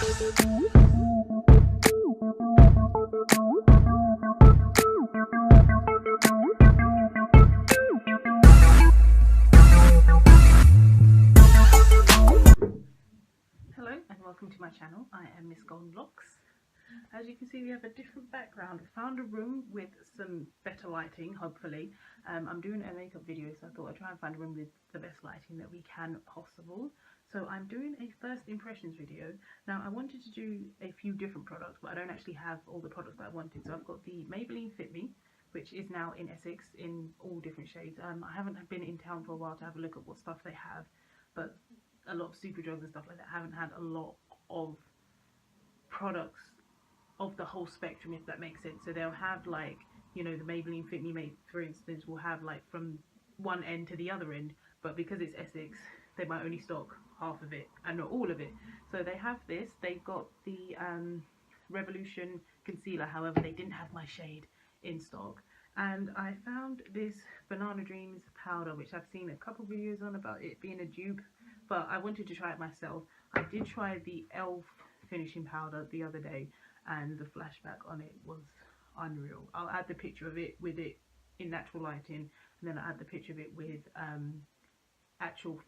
Hello and welcome to my channel. I am Miss Golden Locks. As you can see, we have a different background. I found a room with some better lighting, hopefully. I'm doing a makeup video, so I thought I'd try and find a room with the best lighting that we can possible. So I'm doing a first impressions video. Now I wanted to do a few different products, but I don't actually have all the products that I wanted. So I've got the Maybelline Fit, which is now in Essex in all different shades. I haven't been in town for a while to have a look at what stuff they have, but a lot of Superdrugs and stuff like that. I haven't had a lot of products of the whole spectrum, if that makes sense. So they'll have, like, you know, the Maybelline Fit Me, for instance, will have like from one end to the other end, but because it's Essex, they might only stock half of it and not all of it. So they have this. They've got the Revolution concealer, however they didn't have my shade in stock, and I found this Banana Dreams powder, which I've seen a couple videos on about it being a dupe, but I wanted to try it myself. I did try the e.l.f. finishing powder the other day, and the flashback on it was unreal. I'll add the picture of it with it in natural lighting, and then I'll add the picture of it with natural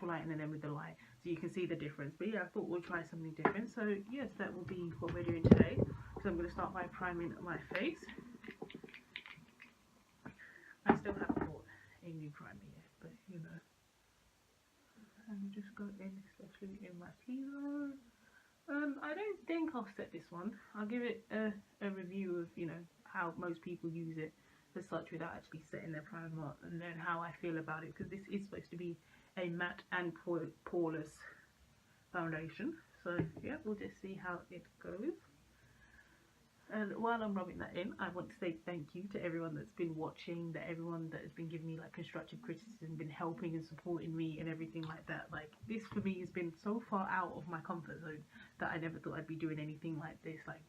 lighting, and then with the light, so you can see the difference. But yeah, I thought we'll try something different. So yes, that will be what we're doing today. So I'm going to start by priming my face. I still haven't bought a new primer yet, but you know, and just go in, especially in my T-zone. I don't think I'll set this one. I'll give it a review of, you know, how most people use it as such without actually setting their primer, and then how I feel about it, because this is supposed to be a matte and poreless foundation. So yeah, we'll just see how it goes. And while I'm rubbing that in, I want to say thank you to everyone that's been watching, everyone that has been giving me like constructive criticism, been helping and supporting me and everything like that. Like, this for me has been so far out of my comfort zone that I never thought I'd be doing anything like this. Like,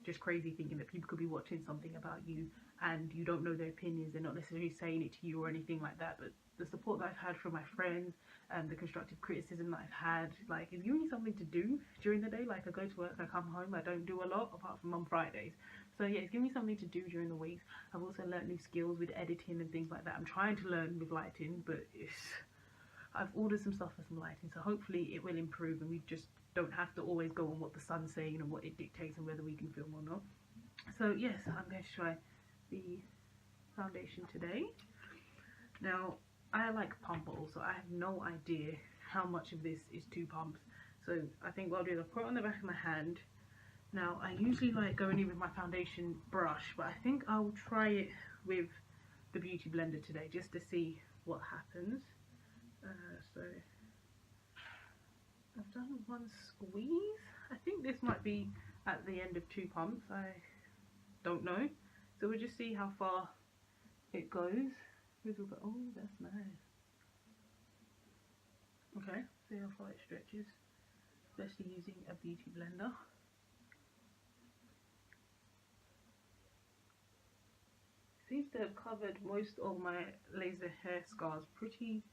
just crazy thinking that people could be watching something about you and you don't know their opinions. They're not necessarily saying it to you or anything like that, but the support that I've had from my friends and the constructive criticism that I've had, like, it's giving me something to do during the day. Like, I go to work, I come home, I don't do a lot apart from on Fridays. So yeah, it's giving me something to do during the week. I've also learned new skills with editing and things like that. I'm trying to learn with lighting, but I've ordered some stuff for some lighting, so hopefully it will improve and we just don't have to always go on what the sun's saying and what it dictates and whether we can film or not. So yes, I'm going to try the foundation today. Now, I like pump bottles, so I have no idea how much of this is 2 pumps. So I think what I'll do is I'll put it on the back of my hand. Now, I usually like going in with my foundation brush, but I think I'll try it with the beauty blender today just to see what happens. So I've done 1 squeeze. I think this might be at the end of 2 pumps. I don't know. So we'll just see how far it goes. Oh, that's nice. Okay, see how far it stretches, especially using a beauty blender. Seems to have covered most of my laser hair scars pretty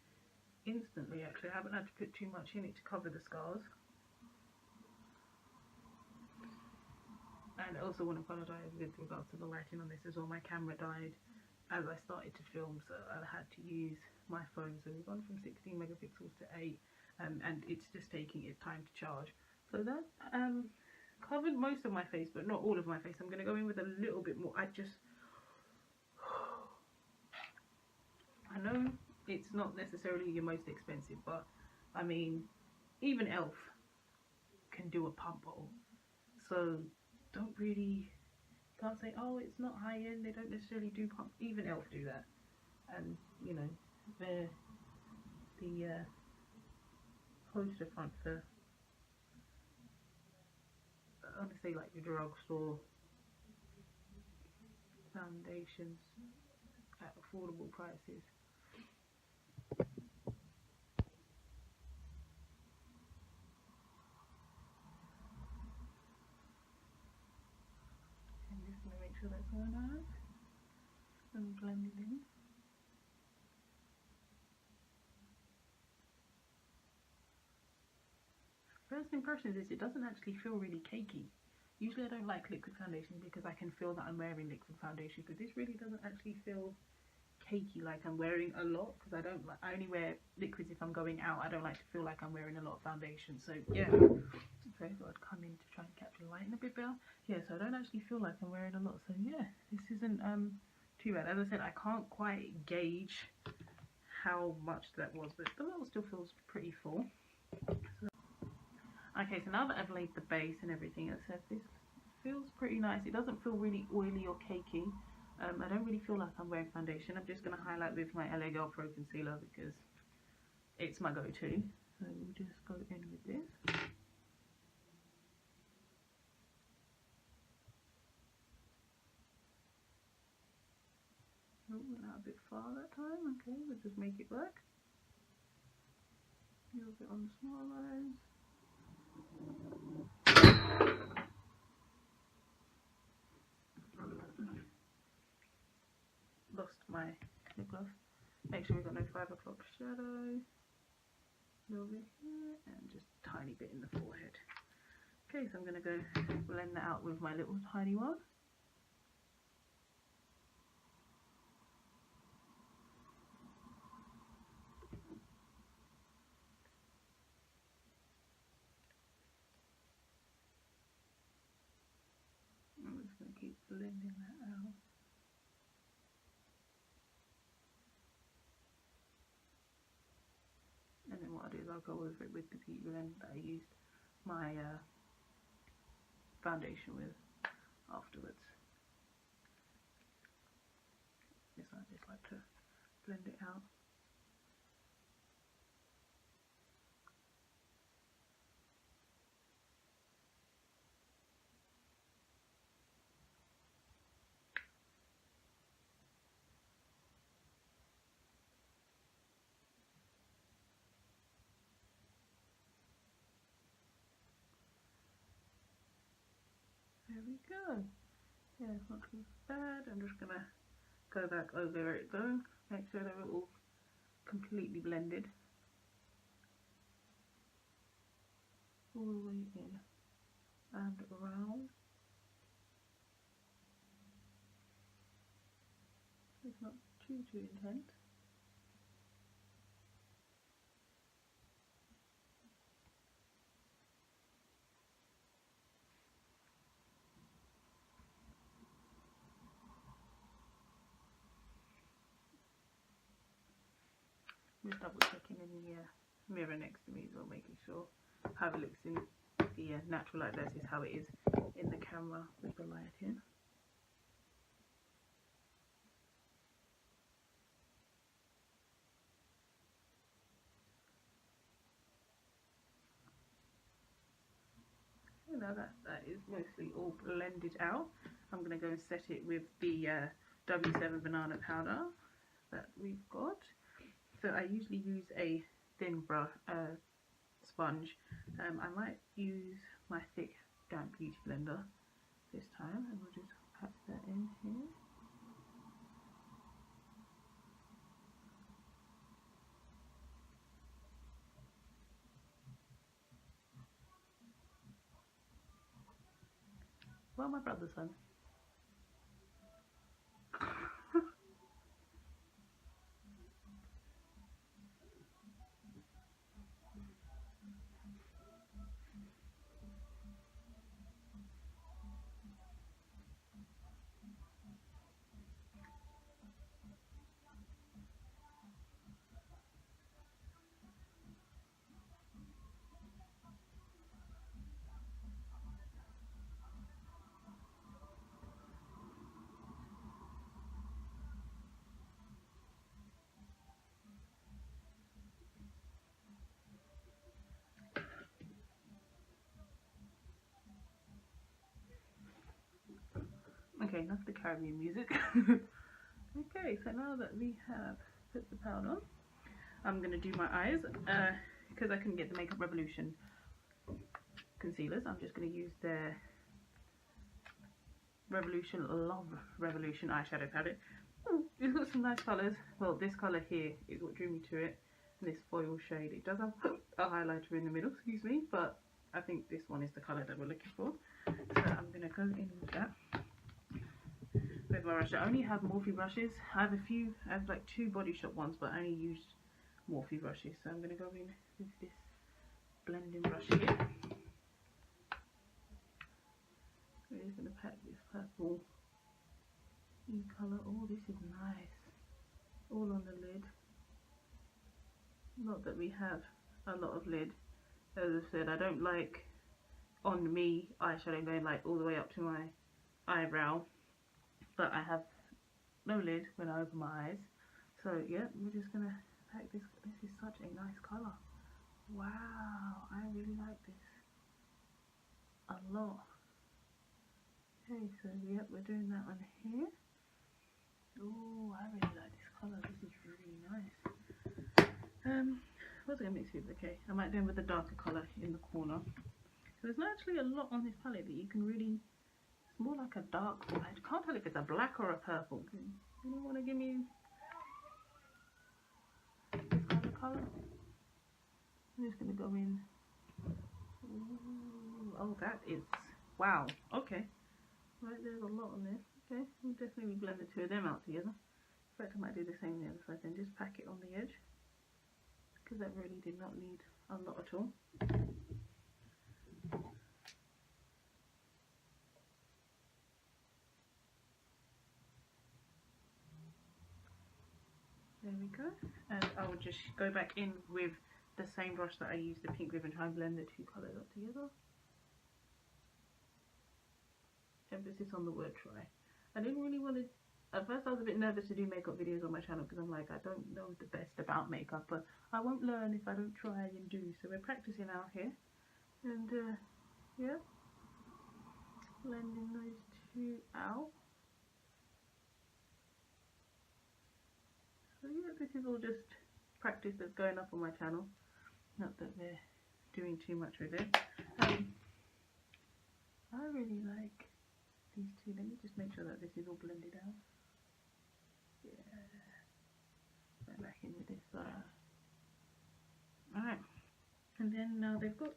instantly, actually. I haven't had to put too much in it to cover the scars. And I also want to apologise with regards to the lighting on this as well. My camera died as I started to film, so I had to use my phone. So we've gone from 16 megapixels to 8, and it's just taking its time to charge. So that covered most of my face, but not all of my face. I'm going to go in with a little bit more. I know it's not necessarily your most expensive, but I mean, even e.l.f. can do a pump bottle, so can't say, oh, it's not high end, they don't necessarily do pump. Even e.l.f. do that, and you know, they're the poster front for, I want to say, like, your drugstore foundations at affordable prices. I'm just going to make sure that's going on and blend it in. first impressions is it doesn't actually feel really cakey. Usually I don't like liquid foundation because I can feel that I'm wearing liquid foundation, but this really doesn't actually feel cakey like I'm wearing a lot, because I only wear liquids if I'm going out. I don't like to feel like I'm wearing a lot of foundation. So yeah, okay, so I'd come in to try and capture the lighting a bit better. Yeah, so I don't actually feel like I'm wearing a lot. So yeah, this isn't too bad. As I said, I can't quite gauge how much that was, but the bottle still feels pretty full. So, okay, so now that I've laid the base and everything, as I said, this feels pretty nice. It doesn't feel really oily or cakey. I don't really feel like I'm wearing foundation. I'm just going to highlight with my LA Girl Pro Concealer because it's my go-to. So we'll just go in with this. Oh, went out a bit far that time. Okay, we'll just make it work. A little bit on the small eyes. Lost my lip gloss. Make sure we've got no 5 o'clock shadow. A little bit here and just a tiny bit in the forehead. Okay, so I'm going to go blend that out with my little tiny one. I'm just going to keep blending that out. And then what I do is I'll go over it with the Beauty Blend that I used my foundation with afterwards. Yes, I just like to blend it out. There we go. Yeah, it's not too bad. I'm just gonna go back over it though, make sure they're all completely blended all the way in and around. It's not too intense. Just double checking in the mirror next to me as well, making sure how it looks in the natural light versus how it is in the camera with the lighting. Okay, now that is mostly all blended out, I'm going to go and set it with the W7 banana powder that we've got. So I usually use a thin brush sponge. I might use my thick damp beauty blender this time, and we'll just pack that in here. Well, my brother's son. Okay, enough the Caribbean music. Okay, so now that we have put the powder on, I'm going to do my eyes. Because I couldn't get the Makeup Revolution concealers, I'm just going to use their Love Revolution eyeshadow palette. Oh, it's got some nice colours. Well, this colour here is what drew me to it. This foil shade. It does have a highlighter in the middle, excuse me, but I think this one is the colour that we're looking for. So I'm going to go in with that. With my brush. I only have Morphe brushes. I have like 2 Body Shop ones, but I only use Morphe brushes. So I'm going to go in with this blending brush here. We're just going to pack this purple colour. Oh, this is nice. All on the lid. Not that we have a lot of lid. As I said, I don't like on me eyeshadow going like all the way up to my eyebrow, but I have no lid when I open my eyes. So yeah, we're just gonna pack this. This is such a nice colour. Wow, I really like this a lot. Okay, so yep, we're doing that on here. Oh, I really like this colour. This is really nice. What's I gonna mix with? Okay, I might do it with a darker colour in the corner. So there's not actually a lot on this palette that you can really. It's more like a dark. I can't tell if it's a black or a purple. Anyone want to give me this kind of colour? I'm just gonna go in. Ooh, oh, that is wow. Okay, right, there's a lot on there. Okay, we'll definitely blend the 2 of them out together. In fact, I might do the same on the other side then. Just pack it on the edge, because that really did not need a lot at all. There we go. And I will just go back in with the same brush that I used the pink with and try and blend the 2 colours up together. Emphasis on the word try. I didn't really want to. At first I was a bit nervous to do makeup videos on my channel because I'm like, I don't know the best about makeup, but I won't learn if I don't try and do. So we're practicing out here. And yeah, blending those 2 out. So yeah, this is all just practice that's going up on my channel. Not that we're doing too much with it. I really like these 2. Let me just make sure that this is all blended out. Yeah. Right back in with this. Alright. And then now they've got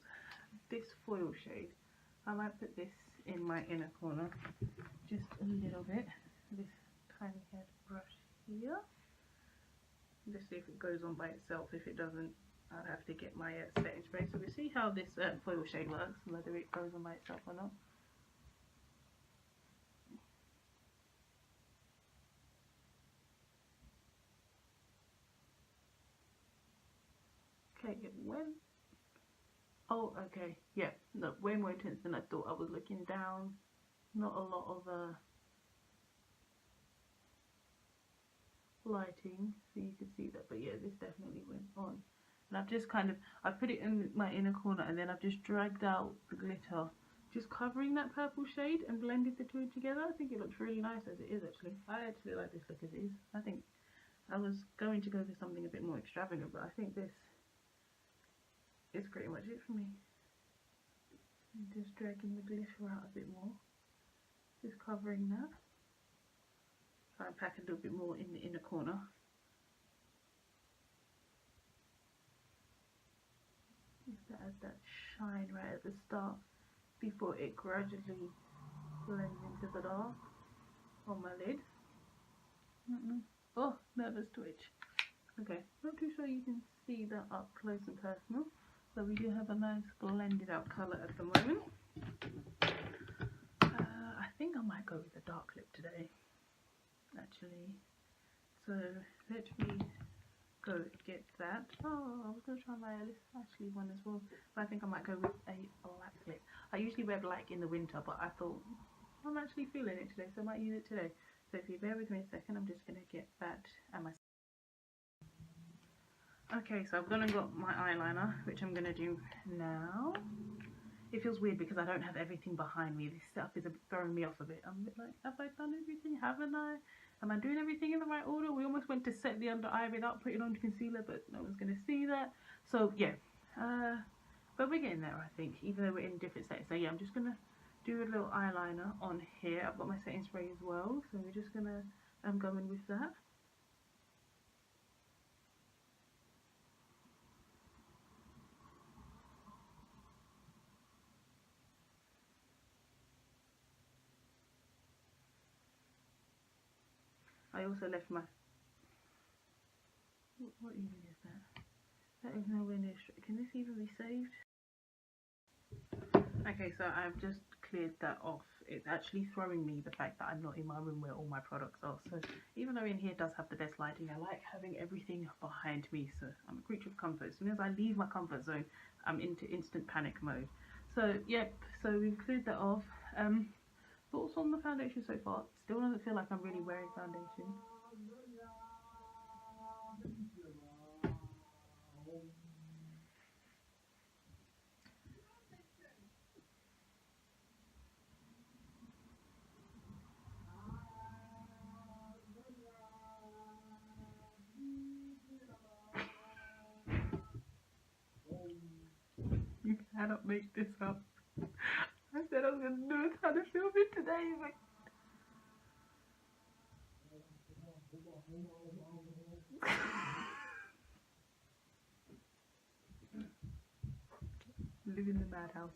this foil shade. I might put this in my inner corner. Just a little bit. This tiny head brush here. Just see if it goes on by itself. If it doesn't, I'll have to get my setting spray. So we'll see how this foil shade works, whether it goes on by itself or not. Okay, it went. Oh, okay. Yeah, no, way more intense than I thought. I was looking down. Not a lot of lighting, so you could see that. But yeah, this definitely went on. And I've just I put it in my inner corner, and then I've just dragged out the glitter, just covering that purple shade, and blended the 2 together. I think it looks really nice as it is actually. I actually like this look as it is. I think I was going to go for something a bit more extravagant, but I think this is pretty much it for me. I'm just dragging the glitter out a bit more, just covering that. Try and pack a little bit more in the inner corner. Just to add that shine right at the start before it gradually blends into the dark on my lid. Oh, nervous twitch. Okay, not too sure you can see that up close and personal. So we do have a nice blended out colour at the moment. I think I might go with a dark lip today, actually. So let me go get that. Oh, I was going to try my Ashley one as well, but I think I might go with a black lip. I usually wear black in the winter, but I thought I'm actually feeling it today, so I might use it today. So if you bear with me a second, I'm just going to get that and my. Okay, so I've gone and got my eyeliner, which I'm going to do now. It feels weird because I don't have everything behind me. This setup is throwing me off a bit. I'm a bit like, have I done everything? Haven't I? Am I doing everything in the right order? We almost went to set the under eye without putting on concealer, but no one's going to see that. So yeah, but we're getting there, I think, even though we're in different settings. So yeah, I'm just going to do a little eyeliner on here. I've got my setting spray as well, so we're just going to go in with that. I also left my... What even is that? That is nowhere near straight. Can this even be saved? Okay, so I've just cleared that off. It's actually throwing me the fact that I'm not in my room where all my products are. So even though in here does have the best lighting, I like having everything behind me. So I'm a creature of comfort. As soon as I leave my comfort zone, I'm into instant panic mode. So yep, so we've cleared that off. Thoughts on the foundation so far? Still doesn't feel like I'm really wearing foundation. You cannot make this up. I said I was going to do it, how to film it today. Like... Live in the madhouse.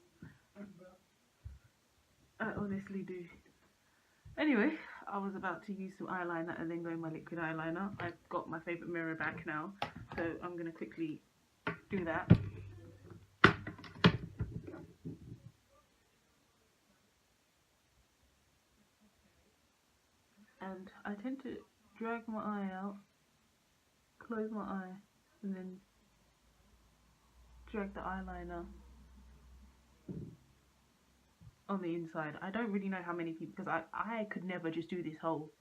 I honestly do. Anyway, I was about to use some eyeliner and then go in my liquid eyeliner. I've got my favourite mirror back now, so I'm going to quickly do that. And I tend to drag my eye out, close my eye, and then drag the eyeliner on the inside. I don't really know how many people, because I could never just do this whole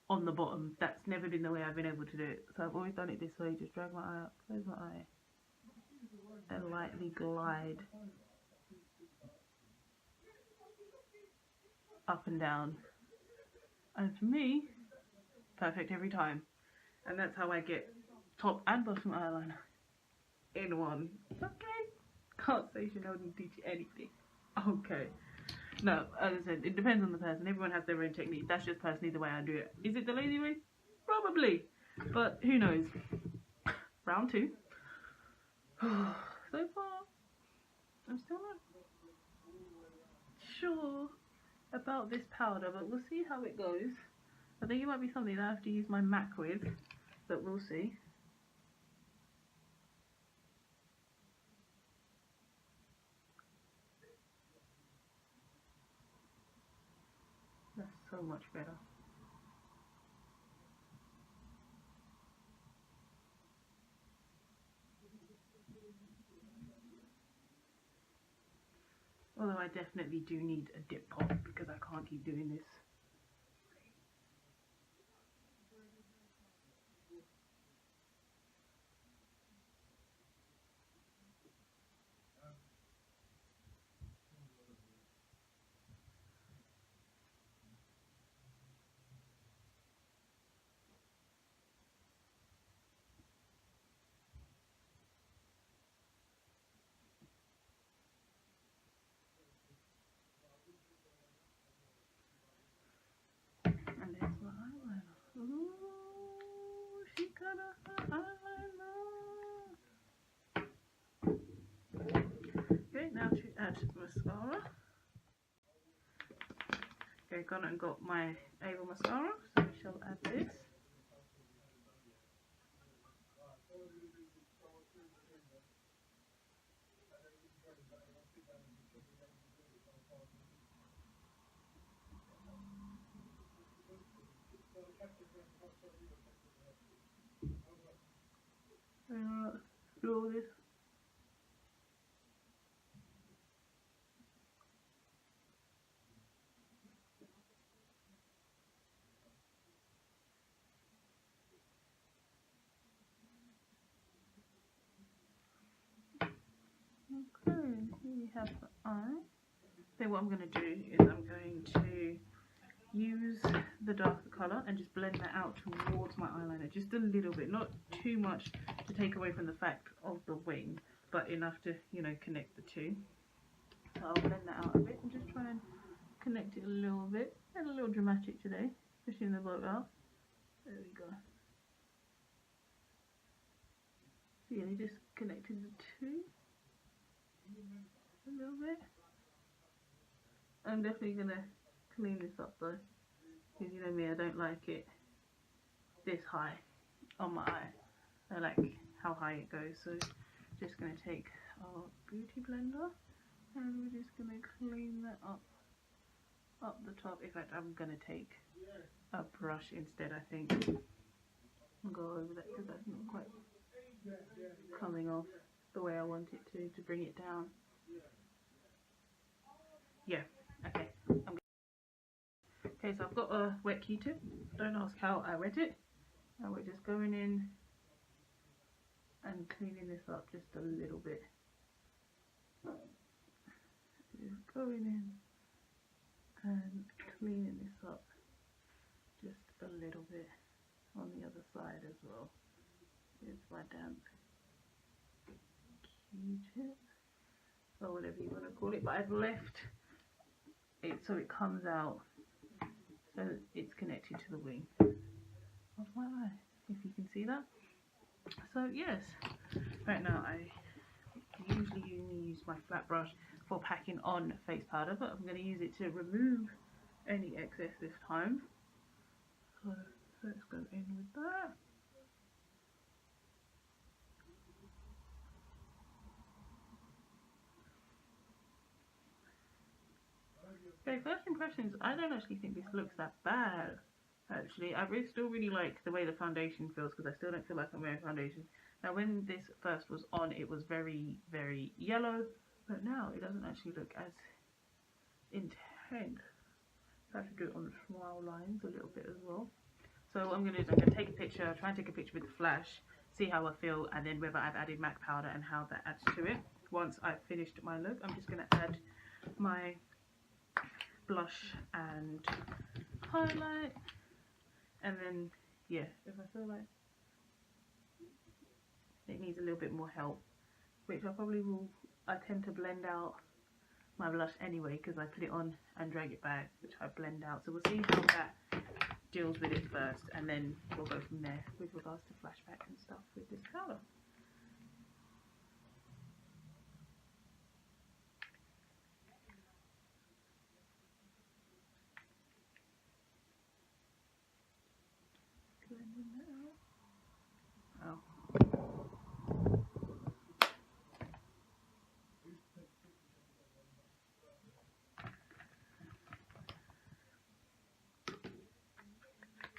on the bottom. That's never been the way I've been able to do it. So I've always done it this way, just drag my eye up, close my eye, and lightly glide up and down. And for me, perfect every time. And that's how I get top and bottom eyeliner in one. Okay. Can't say she knows teach you anything. Okay. No, as I said, it depends on the person. Everyone has their own technique. That's just personally the way I do it. Is it the lazy way? Probably. But who knows? Round 2. So far, I'm still not sure about this powder, but we'll see how it goes. I think it might be something that I have to use my MAC with, but we'll see. That's so much better. Although I definitely do need a dip pot because I can't keep doing this. And there's my eyeliner. Ooh, she got a eyeliner. Okay, now to add mascara. Okay, gone and got my Ava mascara, so we shall add this. Do all this. Okay, here we have the eye. So what I'm going to do is I'm going to use the darker colour and just blend that out towards my eyeliner, just a little bit, not too much to take away from the fact of the wing, but enough to, you know, connect the two. So I'll blend that out a bit and just try and connect it a little bit. And a little dramatic today, especially in the blowout. There we go. So yeah, they just connected the two a little bit. I'm definitely gonna clean this up though, because you know me, I don't like it this high on my eye. I like how high it goes, so just going to take our beauty blender and we're just going to clean that up the top. In fact, I'm going to take a brush instead, I think, and go over that because that's not quite coming off the way I want it to bring it down. Yeah, okay. Okay, so I've got a wet Q-tip. Don't ask how I wet it. And we're just going in and cleaning this up just a little bit. Just going in and cleaning this up just a little bit on the other side as well. Here's my damp Q-tip, or whatever you want to call it, but I've left it so it comes out, so it's connected to the wing of my eye, if you can see that. So yes, right now I usually only use my flat brush for packing on face powder, but I'm going to use it to remove any excess this time. So let's go in with that. Okay, first impressions, I don't actually think this looks that bad. Actually, I still really like the way the foundation feels, because I still don't feel like I'm wearing foundation. Now, when this first was on, it was very, very yellow, but now it doesn't actually look as intense. I have to do it on the smile lines a little bit as well. So what I'm going to do is I'm going to take a picture, try and take a picture with the flash, see how I feel, and then whether I've added MAC powder and how that adds to it. Once I've finished my look, I'm just going to add my blush and highlight, and then yeah, if I feel like it needs a little bit more help, which I probably will, I tend to blend out my blush anyway because I put it on and drag it back, which I blend out. So we'll see how that deals with it first, and then we'll go from there with regards to flashback and stuff with this powder. Blending that out. Oh.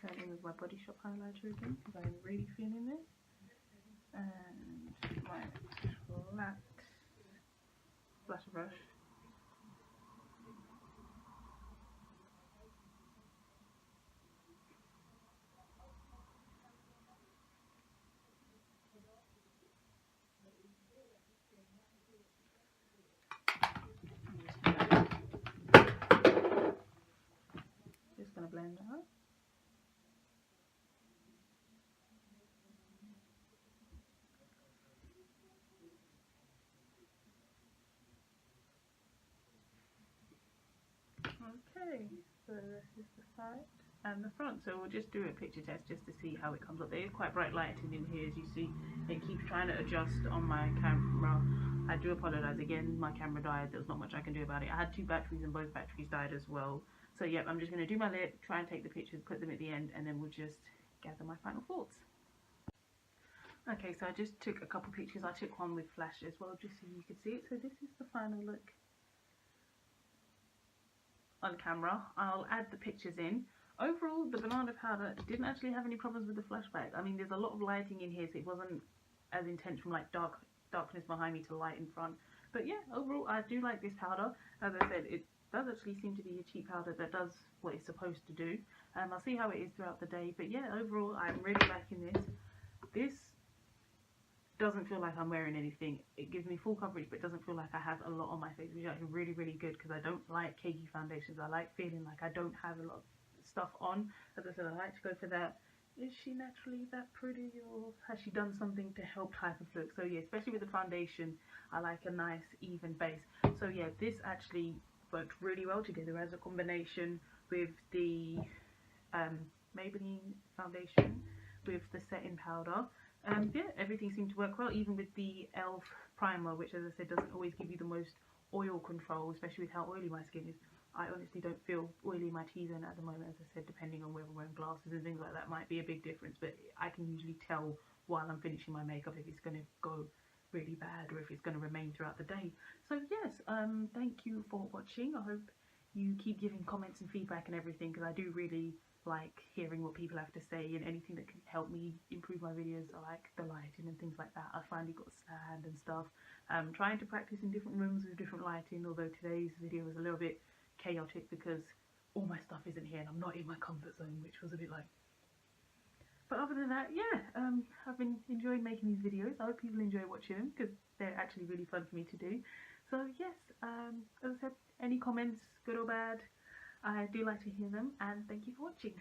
Going in with my Body Shop highlighter again because I'm really feeling this, and my flat splatter brush. Just gonna blend that out. Okay, so this is the side and the front. So we'll just do a picture test just to see how it comes up. There is quite bright lighting in here, as you see. It keeps trying to adjust on my camera. I do apologise again, my camera died. There was not much I can do about it. I had 2 batteries and both batteries died as well. So yeah, I'm just going to do my lip, try and take the pictures, put them at the end, and then we'll just gather my final thoughts. Okay, so I just took a couple pictures. I took one with flash as well, just so you could see it. So this is the final look on camera. I'll add the pictures in. Overall, the banana powder didn't actually have any problems with the flashback. I mean, there's a lot of lighting in here, so it wasn't as intense from like darkness behind me to light in front. But yeah, overall, I do like this powder. As I said, it does actually seem to be a cheap powder that does what it's supposed to do. I'll see how it is throughout the day. But yeah, overall, I'm really liking this. This doesn't feel like I'm wearing anything. It gives me full coverage, but doesn't feel like I have a lot on my face, which is actually really, really good, because I don't like cakey foundations. I like feeling like I don't have a lot of stuff on. As I said, I like to go for that. Is she naturally that pretty, or has she done something to help type of look? So yeah, especially with the foundation, I like a nice even base. So yeah, this actually worked really well together as a combination with the Maybelline foundation with the setting powder. Yeah, everything seemed to work well, even with the e.l.f. primer, which, as I said, doesn't always give you the most oil control, especially with how oily my skin is. I honestly don't feel oily in my T-zone at the moment. As I said, depending on whether I'm wearing glasses and things like that might be a big difference, but I can usually tell while I'm finishing my makeup if it's going to go really bad or if it's going to remain throughout the day. So yes, thank you for watching. I hope you keep giving comments and feedback and everything, because I do really like hearing what people have to say, and anything that can help me improve my videos. I like the lighting and things like that. I finally got stand and stuff. Trying to practice in different rooms with different lighting, although today's video was a little bit chaotic because all my stuff isn't here and I'm not in my comfort zone, which was a bit like. But other than that, yeah, I've been enjoying making these videos. I hope people enjoy watching them because they're actually really fun for me to do. So yes, as I said, any comments, good or bad, I do like to hear them, and thank you for watching.